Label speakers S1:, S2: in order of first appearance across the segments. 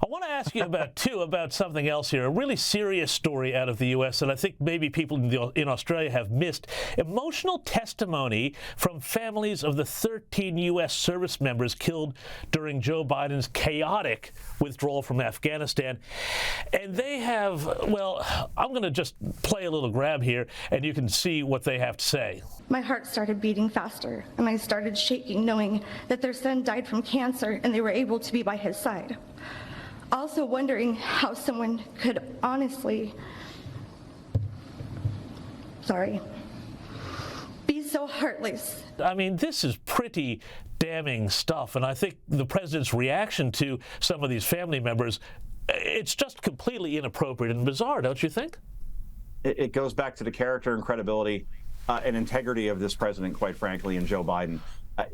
S1: I want to ask you about something else here, a really serious story out of the U.S. that I think maybe people in Australia have missed. Emotional testimony from families of the 13 U.S. service members killed during Joe Biden's chaotic withdrawal from Afghanistan. And they have, well, I'm going to just play a little grab here, and you can see what they have to say.
S2: My heart started beating faster, and I started shaking, knowing that their son died from cancer and they were able to be by his side. Also wondering how someone could honestly, be so heartless.
S1: I mean, this is pretty damning stuff, and I think the president's reaction to some of these family members, it's just completely inappropriate and bizarre, don't you think?
S3: It goes back to the character and credibility and integrity of this president, quite frankly, and Joe Biden.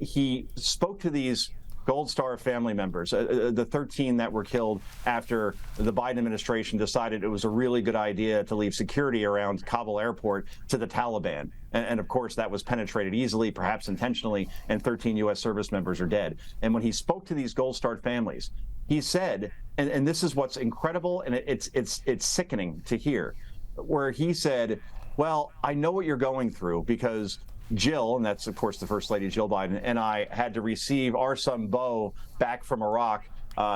S3: He spoke to these Gold Star family members, the 13 that were killed after the Biden administration decided it was a really good idea to leave security around Kabul airport to the Taliban. And of course, that was penetrated easily, perhaps intentionally, and 13 U.S. service members are dead. And when he spoke to these Gold Star families, he said, and this is what's incredible, and it's sickening to hear, where he said, well, I know what you're going through because Jill, and that's, of course, the First Lady Jill Biden, and I had to receive our son Beau back from Iraq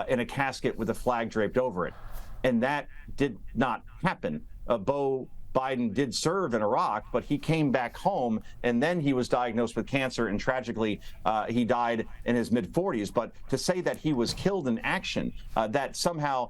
S3: in a casket with a flag draped over it. And that did not happen. Beau Biden did serve in Iraq, but he came back home, and then he was diagnosed with cancer, and tragically, he died in his mid-40s. But to say that he was killed in action, that somehow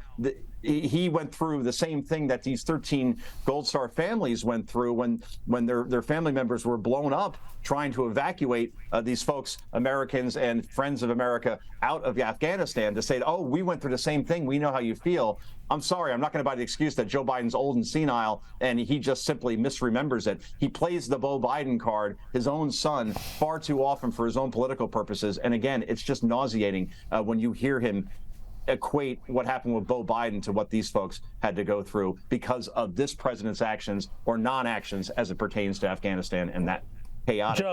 S3: he went through the same thing that these 13 Gold Star families went through when their family members were blown up trying to evacuate these folks, Americans and friends of America, out of Afghanistan, to say, oh, we went through the same thing, we know how you feel. I'm sorry, I'm not going to buy the excuse that Joe Biden's old and senile and he just simply misremembers it. He plays the Beau Biden card, his own son, far too often for his own political purposes. And again, it's just nauseating when you hear him equate what happened with Beau Biden to what these folks had to go through because of this president's actions or non-actions as it pertains to Afghanistan and that chaotic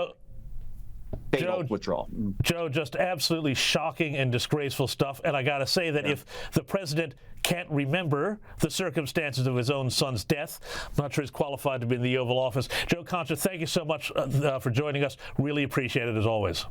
S3: withdrawal.
S1: Joe, just absolutely shocking and disgraceful stuff. And I got to say that if the president can't remember the circumstances of his own son's death, I'm not sure he's qualified to be in the Oval Office. Joe Concha, thank you so much for joining us. Really appreciate it as always.